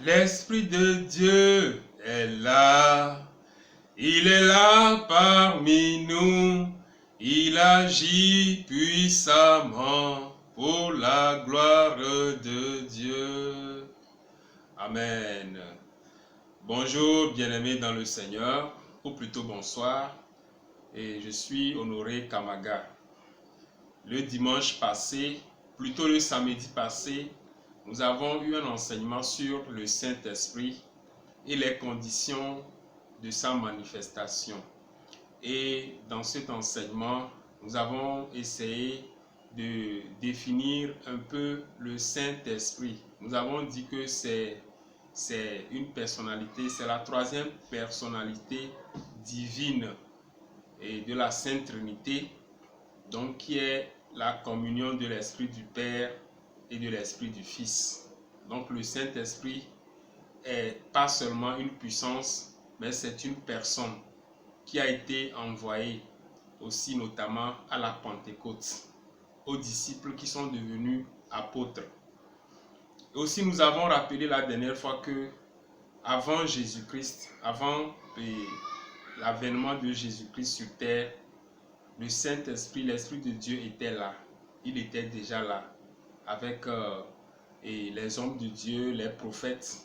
L'Esprit de Dieu est là. Il est là parmi nous. Il agit puissamment pour la gloire de Dieu. Amen. Bonjour bien-aimés dans le Seigneur, ou plutôt bonsoir. Et je suis Honoré Kamaga. Le dimanche passé, plutôt le samedi passé, nous avons eu un enseignement sur le Saint-Esprit et les conditions de sa manifestation. Et dans cet enseignement, nous avons essayé de définir un peu le Saint-Esprit. Nous avons dit que c'est une personnalité, c'est la troisième personnalité divine et de la Sainte Trinité, donc qui est la communion de l'Esprit du Père et de l'Esprit du Fils. Donc le Saint-Esprit est pas seulement une puissance, mais c'est une personne qui a été envoyée aussi notamment à la Pentecôte, aux disciples qui sont devenus apôtres. Et aussi nous avons rappelé la dernière fois que avant Jésus-Christ, avant l'avènement de Jésus-Christ sur terre, le Saint-Esprit, l'Esprit de Dieu était là. Il était déjà là avec les hommes de Dieu, les prophètes,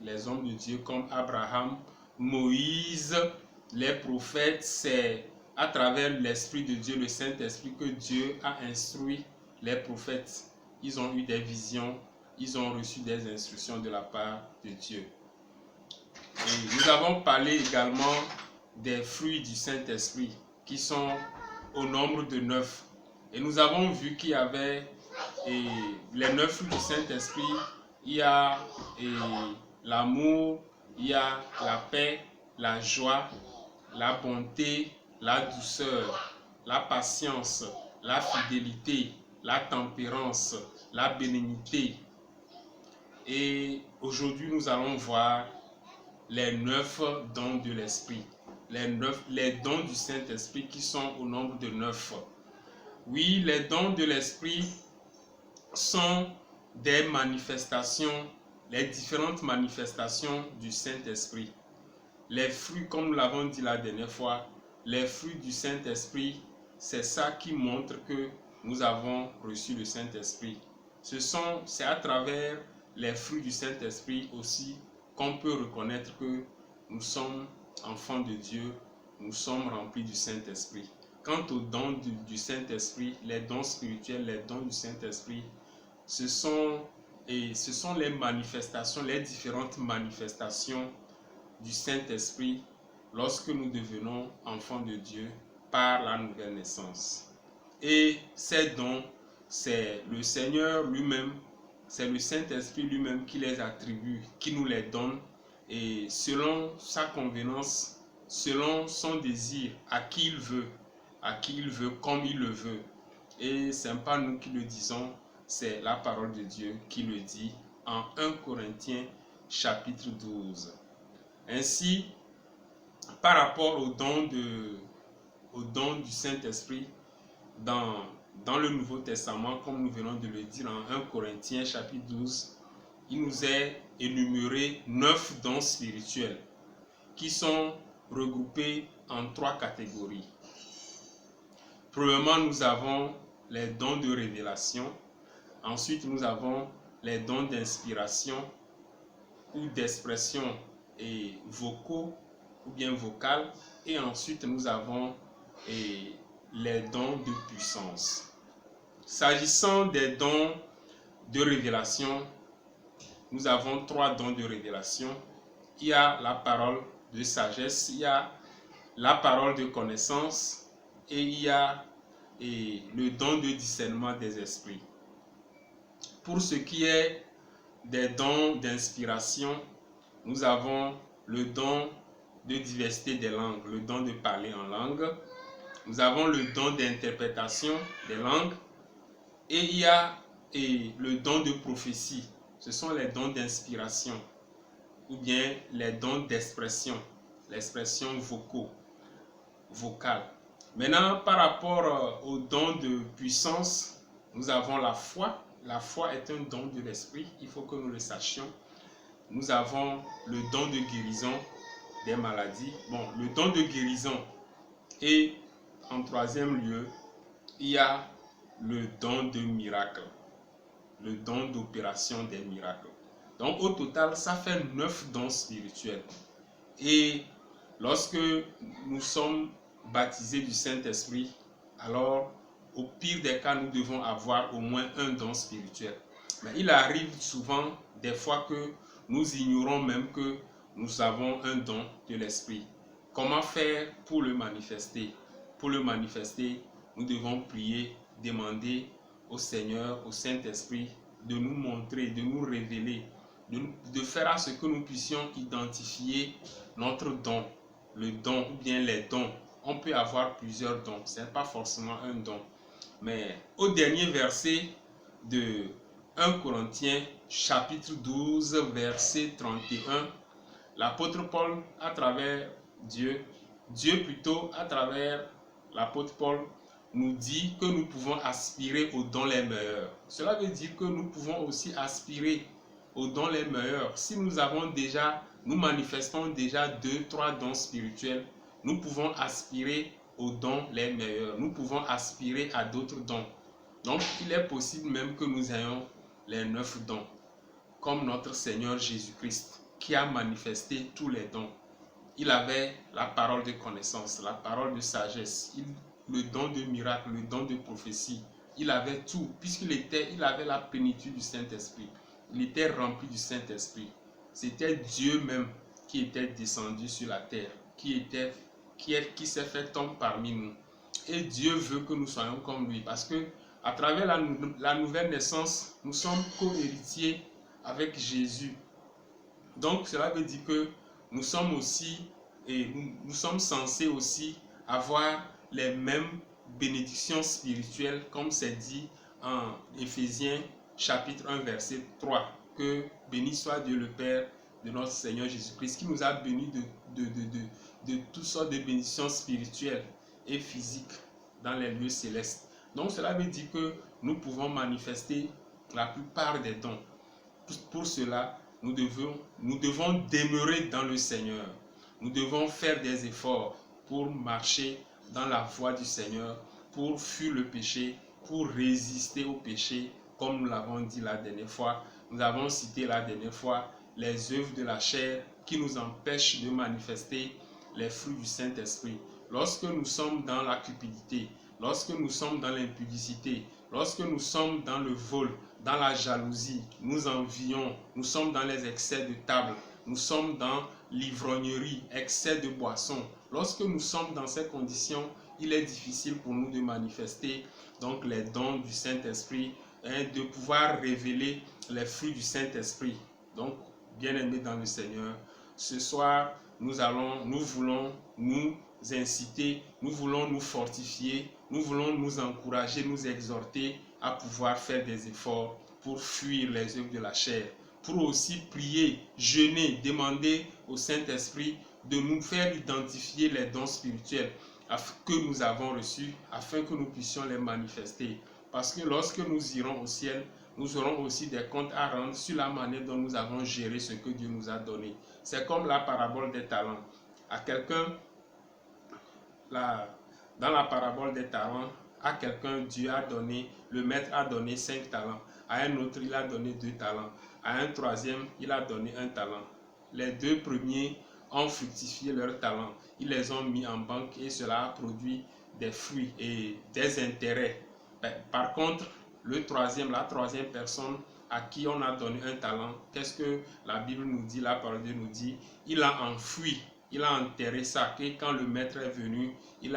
les hommes de Dieu comme Abraham, Moïse, les prophètes. C'est à travers l'Esprit de Dieu, le Saint-Esprit, que Dieu a instruit les prophètes. Ils ont eu des visions, ils ont reçu des instructions de la part de Dieu. Et nous avons parlé également des fruits du Saint-Esprit qui sont au nombre de 9. Et nous avons vu qu'il y avait les 9 fruits du Saint-Esprit. Il y a l'amour, il y a la paix, la joie, la bonté, la douceur, la patience, la fidélité, la tempérance, la bénignité. Et aujourd'hui, nous allons voir les 9 dons de l'Esprit, les dons du Saint-Esprit qui sont au nombre de 9. Oui, les dons de l'Esprit sont des manifestations, les différentes manifestations du Saint-Esprit. Les fruits, comme nous l'avons dit la dernière fois, les fruits du Saint-Esprit, c'est ça qui montre que nous avons reçu le Saint-Esprit. C'est à travers les fruits du Saint-Esprit aussi qu'on peut reconnaître que nous sommes enfants de Dieu, nous sommes remplis du Saint-Esprit. Quant aux dons du Saint-Esprit, les dons spirituels, les dons du Saint-Esprit, ce sont les manifestations, les différentes manifestations du Saint-Esprit lorsque nous devenons enfants de Dieu par la nouvelle naissance. Et ces dons, c'est le Seigneur lui-même, c'est le Saint-Esprit lui-même qui les attribue, qui nous les donne, et selon sa convenance, selon son désir, à qui il veut, comme il le veut. Et ce n'est pas nous qui le disons, c'est la parole de Dieu qui le dit en 1 Corinthiens chapitre 12. Ainsi, par rapport au don du Saint-Esprit, dans le Nouveau Testament, comme nous venons de le dire en 1 Corinthiens chapitre 12, il nous est énuméré 9 dons spirituels qui sont regroupés en 3 catégories. Premièrement, nous avons les dons de révélation. Ensuite, nous avons les dons d'inspiration ou d'expression vocaux ou bien vocales. Et ensuite, nous avons les dons de puissance. S'agissant des dons de révélation, nous avons 3 dons de révélation. Il y a la parole de sagesse, il y a la parole de connaissance et il y a le don de discernement des esprits. Pour ce qui est des dons d'inspiration, nous avons le don de diversité des langues, le don de parler en langue. Nous avons le don d'interprétation des langues et il y a le don de prophétie. Ce sont les dons d'inspiration ou bien les dons d'expression, l'expression vocale. Maintenant, par rapport aux dons de puissance, nous avons la foi. La foi est un don de l'esprit, il faut que nous le sachions. nous avons le don de guérison des maladies. Bon, le don de guérison. Et en troisième lieu, il y a le don de miracle, le don d'opération des miracles. Donc au total, ça fait 9 dons spirituels. Et lorsque nous sommes baptisés du Saint-Esprit, alors au pire des cas, nous devons avoir au moins un don spirituel. Mais il arrive souvent, des fois, que nous ignorons même que nous avons un don de l'Esprit. Comment faire pour le manifester? Pour le manifester, nous devons prier, demander au Seigneur, au Saint-Esprit, de nous montrer, de nous révéler, de faire à ce que nous puissions identifier notre don, le don ou bien les dons. On peut avoir plusieurs dons, ce n'est pas forcément un don. Mais au dernier verset de 1 Corinthiens chapitre 12 verset 31, l'apôtre Paul à travers Dieu plutôt à travers l'apôtre Paul nous dit que nous pouvons aspirer aux dons les meilleurs. Cela veut dire que nous pouvons aussi aspirer aux dons les meilleurs. Si nous avons déjà, nous manifestons déjà 2-3 dons spirituels, nous pouvons aspirer aux dons les meilleurs. Nous pouvons aspirer à d'autres dons. Donc, il est possible même que nous ayons les 9 dons, comme notre Seigneur Jésus-Christ, qui a manifesté tous les dons. Il avait la parole de connaissance, la parole de sagesse, le don de miracle, le don de prophétie. Il avait tout, puisqu'il avait la plénitude du Saint-Esprit. Il était rempli du Saint-Esprit. C'était Dieu même qui était descendu sur la terre, qui s'est fait homme parmi nous. Et Dieu veut que nous soyons comme lui, parce que à travers la nouvelle naissance, nous sommes co-héritiers avec Jésus. Donc cela veut dire que nous sommes aussi, et nous sommes censés aussi avoir les mêmes bénédictions spirituelles, comme c'est dit en Éphésiens chapitre 1 verset 3, que béni soit Dieu le Père de notre Seigneur Jésus-Christ, qui nous a bénis de toutes sortes de bénédictions spirituelles et physiques dans les lieux célestes. Donc cela veut dire que nous pouvons manifester la plupart des dons. Pour cela, nous devons demeurer dans le Seigneur. Nous devons faire des efforts pour marcher dans la voie du Seigneur, pour fuir le péché, pour résister au péché, comme nous l'avons dit la dernière fois. Nous avons cité la dernière fois les œuvres de la chair qui nous empêchent de manifester les fruits du Saint-Esprit. Lorsque nous sommes dans la cupidité, lorsque nous sommes dans l'impudicité, lorsque nous sommes dans le vol, dans la jalousie, nous envions, nous sommes dans les excès de table, nous sommes dans l'ivrognerie, excès de boisson. Lorsque nous sommes dans ces conditions, il est difficile pour nous de manifester donc les dons du Saint-Esprit et de pouvoir révéler les fruits du Saint-Esprit. Donc, bien-aimés dans le Seigneur, ce soir, nous voulons nous inciter, nous voulons nous fortifier, nous voulons nous encourager, nous exhorter à pouvoir faire des efforts pour fuir les œuvres de la chair, pour aussi prier, jeûner, demander au Saint-Esprit de nous faire identifier les dons spirituels que nous avons reçus, afin que nous puissions les manifester. Parce que lorsque nous irons au ciel, nous aurons aussi des comptes à rendre sur la manière dont nous avons géré ce que Dieu nous a donné. C'est comme la parabole des talents. À quelqu'un, dans la parabole des talents, à quelqu'un, Dieu a donné, le maître a donné 5 talents. À un autre, il a donné 2 talents. À un troisième, il a donné 1 talent. Les 2 premiers ont fructifié leurs talents. Ils les ont mis en banque et cela a produit des fruits et des intérêts. Par contre, la troisième personne à qui on a donné 1 talent, qu'est-ce que la Bible nous dit, la parole de Dieu nous dit? Il a enfoui, il a enterré ça, et quand le maître est venu, il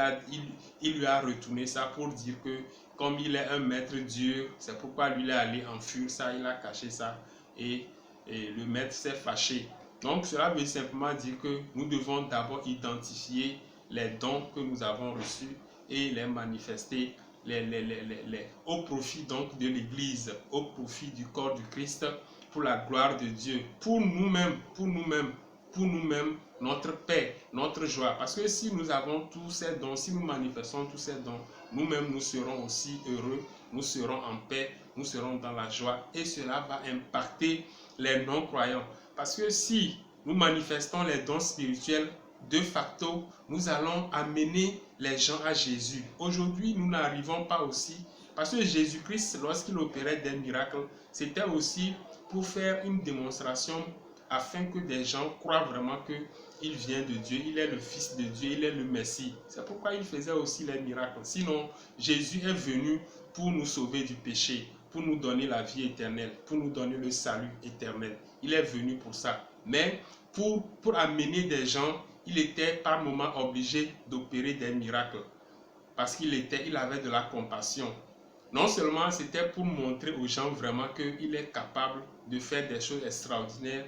lui a retourné ça pour dire que comme il est un maître dur, c'est pourquoi lui il est allé enfuir ça, il a caché ça et le maître s'est fâché. Donc cela veut simplement dire que nous devons d'abord identifier les dons que nous avons reçus et les manifester au profit donc de l'Église, au profit du corps du Christ, pour la gloire de Dieu, pour nous-mêmes, notre paix, notre joie. Parce que si nous avons tous ces dons, si nous manifestons tous ces dons, nous-mêmes nous serons aussi heureux, nous serons en paix, nous serons dans la joie et cela va impacter les non-croyants. Parce que si nous manifestons les dons spirituels, de facto, nous allons amener les gens à Jésus. Aujourd'hui, nous n'arrivons pas aussi, parce que Jésus-Christ, lorsqu'il opérait des miracles, c'était aussi pour faire une démonstration afin que des gens croient vraiment qu'il vient de Dieu, il est le Fils de Dieu, il est le Messie. C'est pourquoi il faisait aussi les miracles. Sinon, Jésus est venu pour nous sauver du péché, pour nous donner la vie éternelle, pour nous donner le salut éternel. Il est venu pour ça. Mais pour amener des gens, il était par moments obligé d'opérer des miracles parce qu'il avait de la compassion. Non seulement c'était pour montrer aux gens vraiment qu'il est capable de faire des choses extraordinaires,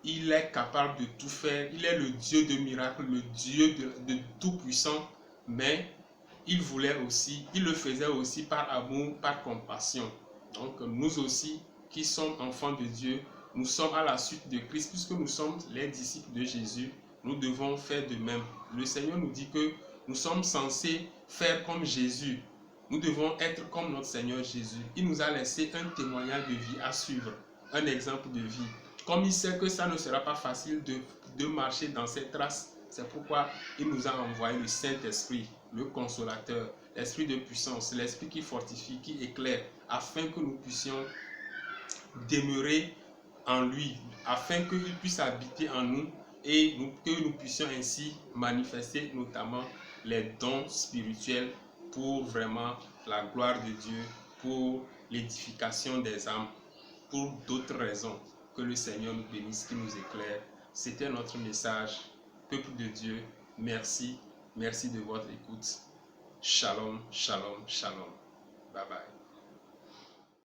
il est capable de tout faire, il est le Dieu de miracles, le Dieu de tout puissant, mais il le faisait aussi par amour, par compassion. Donc nous aussi qui sommes enfants de Dieu, nous sommes à la suite de Christ, puisque nous sommes les disciples de Jésus, nous devons faire de même. Le Seigneur nous dit que nous sommes censés faire comme Jésus. Nous devons être comme notre Seigneur Jésus. Il nous a laissé un témoignage de vie à suivre, un exemple de vie. Comme il sait que ça ne sera pas facile de marcher dans ses traces, c'est pourquoi il nous a envoyé le Saint-Esprit, le Consolateur, l'Esprit de puissance, l'Esprit qui fortifie, qui éclaire, afin que nous puissions demeurer en lui, afin qu'il puisse habiter en nous et que nous puissions ainsi manifester notamment les dons spirituels pour vraiment la gloire de Dieu, pour l'édification des âmes, pour d'autres raisons. Que le Seigneur nous bénisse, qu'il nous éclaire. C'était notre message. Peuple de Dieu, merci. Merci de votre écoute. Shalom, shalom, shalom. Bye bye.